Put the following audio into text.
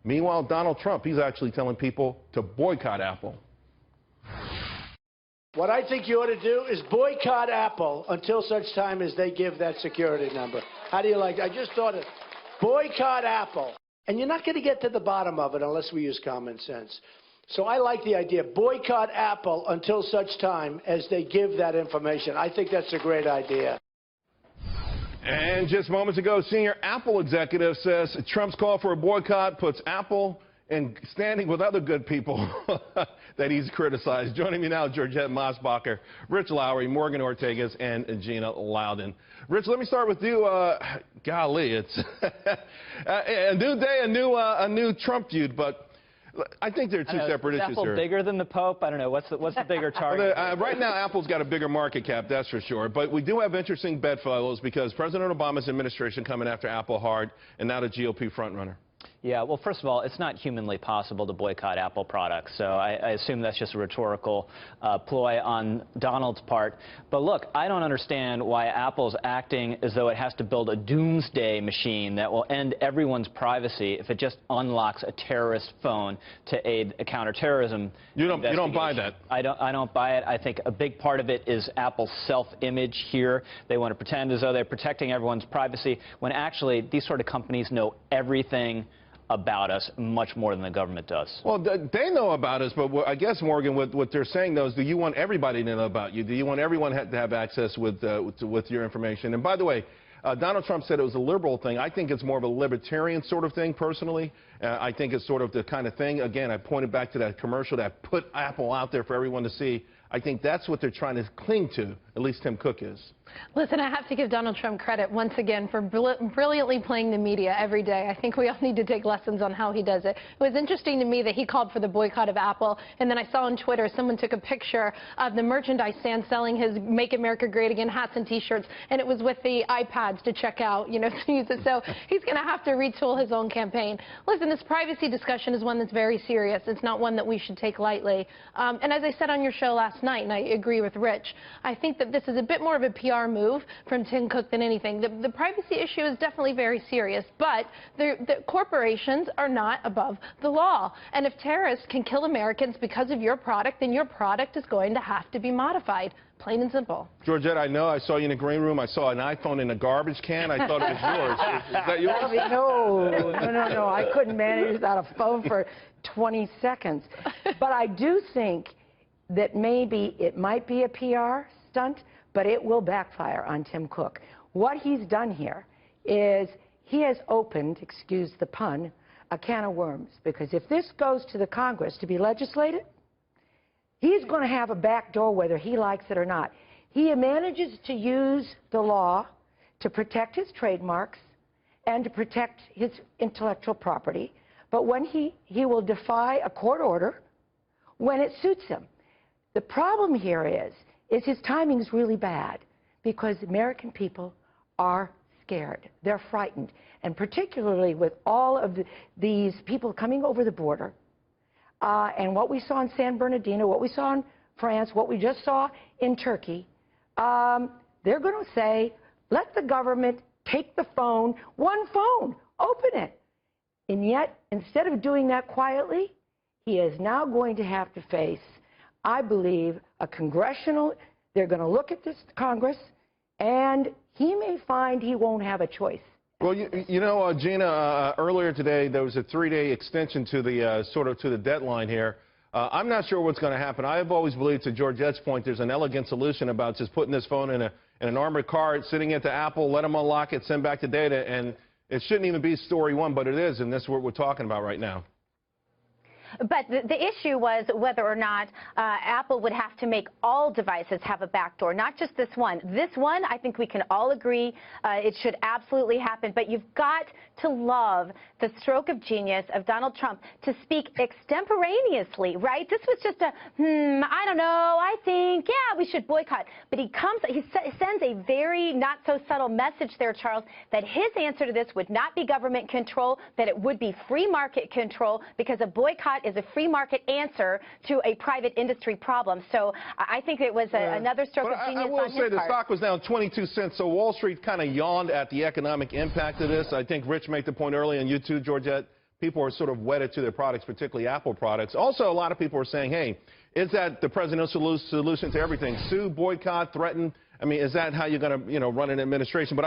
Meanwhile, Donald Trump, he's actually telling people to boycott Apple. What I think you ought to do is boycott Apple until such time as they give that security number. How do you like that? I just thought it. Boycott Apple. And you're not going to get to the bottom of it unless we use common sense. So I like the idea. Boycott Apple until such time as they give that information. I think that's a great idea. And just moments ago, senior Apple executive says Trump's call for a boycott puts Apple in standing with other good people that he's criticized. Joining me now, Georgette Mosbacher, Rich Lowry, Morgan Ortagus, and Gina Loudon. Rich, let me start with you. Golly, it's a new day, a new Trump feud, but I think they're two separate issues Apple here. Bigger than the Pope? I don't know. What's the bigger target? Right now, Apple's got a bigger market cap, that's for sure. But we do have interesting bedfellows because President Obama's administration coming after Apple hard, and now the GOP frontrunner. Yeah, well, first of all, it's not humanly possible to boycott Apple products, so I assume that's just a rhetorical ploy on Donald's part. But look, I don't understand why Apple's acting as though it has to build a doomsday machine that will end everyone's privacy if it just unlocks a terrorist phone to aid a counterterrorism investigation. You don't buy that? I don't buy it. I think a big part of it is Apple's self-image here. They want to pretend as though they're protecting everyone's privacy when actually these sort of companies know everything about us much more than the government does. Well, they know about us, but I guess, Morgan, what they're saying, though, is do you want everybody to know about you? Do you want everyone to have access with your information? And by the way, Donald Trump said it was a liberal thing. I think it's more of a libertarian sort of thing, personally. I think it's sort of the kind of thing, again, I pointed back to that commercial that put Apple out there for everyone to see. I think that's what they're trying to cling to, at least Tim Cook is. Listen, I have to give Donald Trump credit once again for brilliantly playing the media every day. I think we all need to take lessons on how he does it. It was interesting to me that he called for the boycott of Apple, and then I saw on Twitter someone took a picture of the merchandise stand selling his Make America Great Again hats and T-shirts, and it was with the iPads to check out, you know, to use it. So he's going to have to retool his own campaign. Listen, this privacy discussion is one that's very serious. It's not one that we should take lightly. And as I said on your show last night, and I agree with Rich, I think that this is a bit more of a PR move from Tim Cook than anything. The privacy issue is definitely very serious, but the corporations are not above the law. And if terrorists can kill Americans because of your product, then your product is going to have to be modified. Plain and simple. Georgette, I know I saw you in the green room. I saw an iPhone in a garbage can. I thought it was yours. Is that yours? No. I couldn't manage without a phone for 20 seconds. But I do think that maybe it might be a PR stunt, but it will backfire on Tim Cook. What he's done here is he has opened, excuse the pun, a can of worms. Because if this goes to the Congress to be legislated, he's going to have a back door whether he likes it or not. He manages to use the law to protect his trademarks and to protect his intellectual property. But when he will defy a court order when it suits him. The problem here is his timing is really bad because American people are scared. They're frightened. And particularly with all of these people coming over the border and what we saw in San Bernardino, what we saw in France, what we just saw in Turkey, they're going to say, let the government take the phone, one phone, open it. And yet, instead of doing that quietly, he is now going to have to face, I believe, a congressional, they're going to look at this Congress, and he may find he won't have a choice. Well, you know, Gina, earlier today there was a 3-day extension to the to the deadline here. I'm not sure what's going to happen. I have always believed, to Georgette's point, there's an elegant solution about just putting this phone in an armored car, sitting at the Apple, let them unlock it, send back the data, and it shouldn't even be story one, but it is, and that's what we're talking about right now. But the issue was whether or not Apple would have to make all devices have a backdoor, not just this one. This one, I think we can all agree it should absolutely happen. But you've got to love the stroke of genius of Donald Trump to speak extemporaneously, right? This was just a, I don't know, I think, yeah, we should boycott. But he sends a very not so subtle message there, Charles, that his answer to this would not be government control, that it would be free market control, because a boycott is a free market answer to a private industry problem. So I think it was another stroke of genius on his part. I will say the stock was down 22 cents, so Wall Street kind of yawned at the economic impact of this. I think Rich made the point earlier, and you too, Georgette. people are sort of wedded to their products, particularly Apple products. Also, a lot of people are saying, hey, is that the presidential solution to everything? Sue, boycott, threaten? I mean, is that how you're going to, run an administration? But